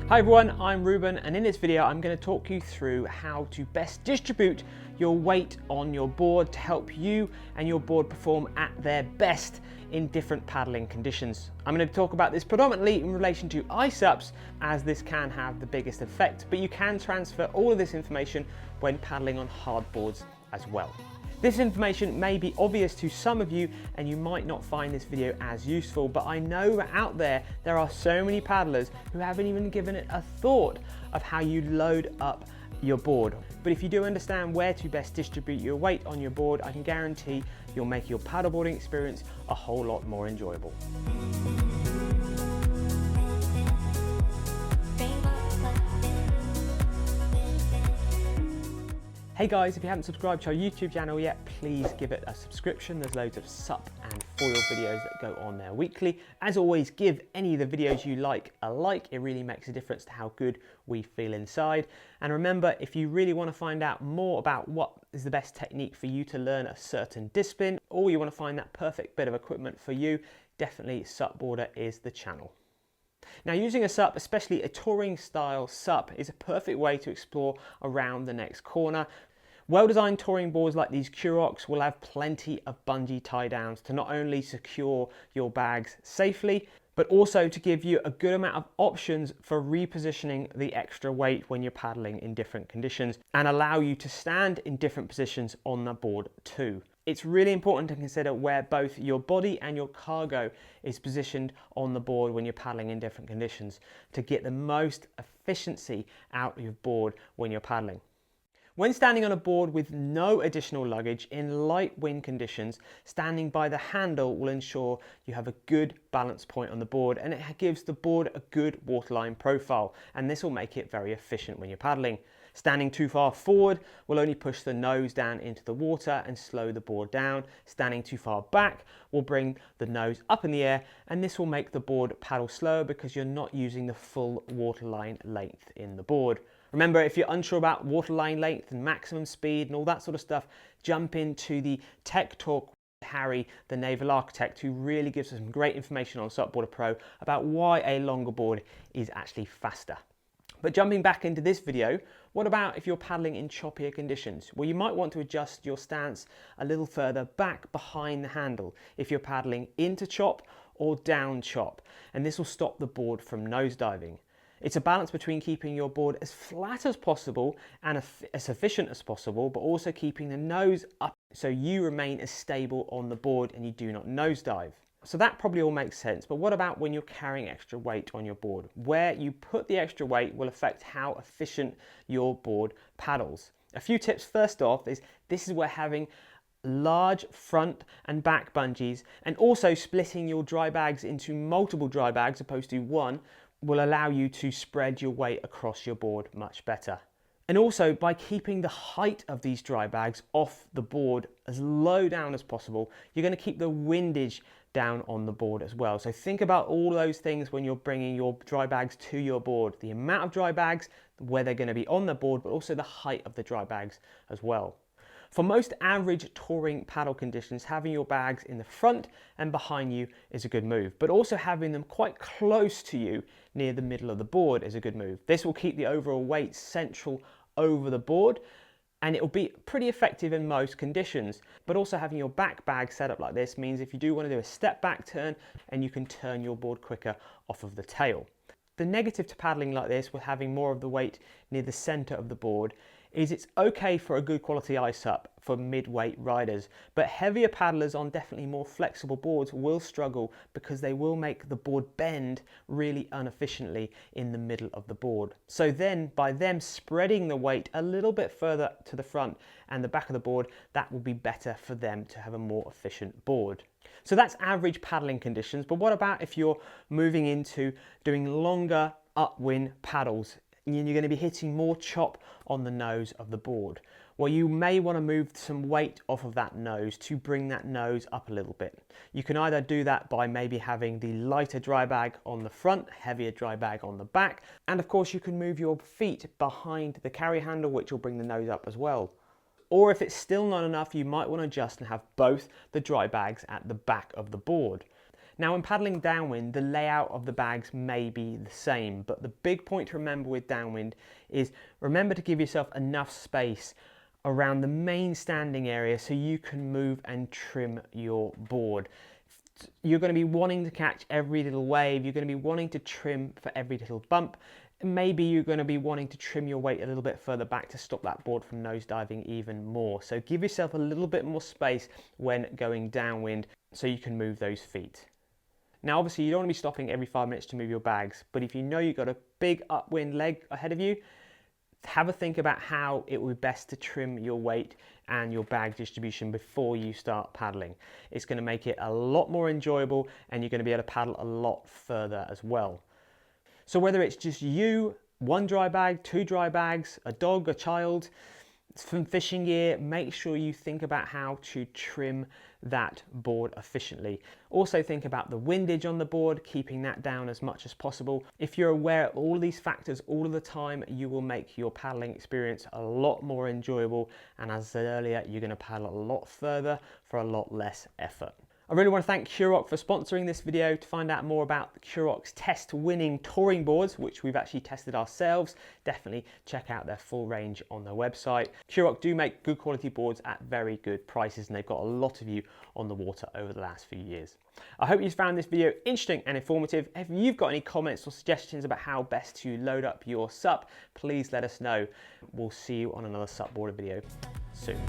Hi everyone, I'm Ruben, and in this video I'm going to talk you through how to best distribute your weight on your board to help you and your board perform at their best in different paddling conditions. I'm going to talk about this predominantly in relation to SUPs, as this can have the biggest effect, but you can transfer all of this information when paddling on hard boards as well. This information may be obvious to some of you and you might not find this video as useful, but I know that out there are so many paddlers who haven't even given it a thought of how you load up your board. But if you do understand where to best distribute your weight on your board, I can guarantee you'll make your paddleboarding experience a whole lot more enjoyable. Hey guys, if you haven't subscribed to our YouTube channel yet, please give it a subscription. There's loads of SUP and foil videos that go on there weekly. As always, give any of the videos you like a like. It really makes a difference to how good we feel inside. And remember, if you really want to find out more about what is the best technique for you to learn a certain discipline, or you want to find that perfect bit of equipment for you, definitely SUPboarder is the channel. Now, using a SUP, especially a touring style SUP, is a perfect way to explore around the next corner. Well-designed touring boards like these Curocs will have plenty of bungee tie downs to not only secure your bags safely, but also to give you a good amount of options for repositioning the extra weight when you're paddling in different conditions and allow you to stand in different positions on the board too. It's really important to consider where both your body and your cargo is positioned on the board when you're paddling in different conditions to get the most efficiency out of your board when you're paddling. When standing on a board with no additional luggage in light wind conditions, standing by the handle will ensure you have a good balance point on the board, and it gives the board a good waterline profile, and this will make it very efficient when you're paddling. Standing too far forward will only push the nose down into the water and slow the board down. Standing too far back will bring the nose up in the air, and this will make the board paddle slower because you're not using the full waterline length in the board. Remember, if you're unsure about waterline length and maximum speed and all that sort of stuff, jump into the Tech Talk with Harry, the naval architect, who really gives us some great information on SUPboarder Pro about why a longer board is actually faster. But jumping back into this video, what about if you're paddling in choppier conditions? Well, you might want to adjust your stance a little further back behind the handle if you're paddling into chop or down chop, and this will stop the board from nosediving. It's a balance between keeping your board as flat as possible and as efficient as possible, but also keeping the nose up so you remain as stable on the board and you do not nosedive. So that probably all makes sense, but what about when you're carrying extra weight on your board? Where you put the extra weight will affect how efficient your board paddles. A few tips first off is this is where having large front and back bungees and also splitting your dry bags into multiple dry bags opposed to one will allow you to spread your weight across your board much better. And also, by keeping the height of these dry bags off the board as low down as possible, you're going to keep the windage down on the board as well. So think about all those things when you're bringing your dry bags to your board. The amount of dry bags, where they're going to be on the board, but also the height of the dry bags as well. For most average touring paddle conditions, having your bags in the front and behind you is a good move, but also having them quite close to you near the middle of the board is a good move. This will keep the overall weight central over the board, and it will be pretty effective in most conditions. But also having your back bag set up like this means if you do want to do a step back turn, and you can turn your board quicker off of the tail. The negative to paddling like this with having more of the weight near the center of the board is it's okay for a good quality SUP for mid-weight riders, but heavier paddlers on definitely more flexible boards will struggle because they will make the board bend really inefficiently in the middle of the board. So then by them spreading the weight a little bit further to the front and the back of the board, that will be better for them to have a more efficient board. So that's average paddling conditions, but what about if you're moving into doing longer upwind paddles? You're going to be hitting more chop on the nose of the board. Well, you may want to move some weight off of that nose to bring that nose up a little bit. You can either do that by maybe having the lighter dry bag on the front, heavier dry bag on the back, and of course you can move your feet behind the carry handle, which will bring the nose up as well. Or if it's still not enough, you might want to adjust and have both the dry bags at the back of the board. Now when paddling downwind, the layout of the bags may be the same, but the big point to remember with downwind is remember to give yourself enough space around the main standing area so you can move and trim your board. You're going to be wanting to catch every little wave, you're going to be wanting to trim for every little bump. Maybe you're going to be wanting to trim your weight a little bit further back to stop that board from nosediving even more. So give yourself a little bit more space when going downwind so you can move those feet. Now obviously you don't want to be stopping every 5 minutes to move your bags, but if you know you've got a big upwind leg ahead of you, have a think about how it would be best to trim your weight and your bag distribution before you start paddling. It's going to make it a lot more enjoyable and you're going to be able to paddle a lot further as well. So whether it's just you, 1 dry bag, 2 dry bags, a dog, a child, some fishing gear, make sure you think about how to trim that board efficiently. Also think about the windage on the board, keeping that down as much as possible. If you're aware of all of these factors all of the time, you will make your paddling experience a lot more enjoyable. And as I said earlier, you're going to paddle a lot further for a lot less effort. I really want to thank Kurok for sponsoring this video. To find out more about Kurok's test-winning touring boards, which we've actually tested ourselves, definitely check out their full range on their website. Kurok do make good quality boards at very good prices, and they've got a lot of you on the water over the last few years. I hope you found this video interesting and informative. If you've got any comments or suggestions about how best to load up your SUP, please let us know. We'll see you on another SUPboarder video soon.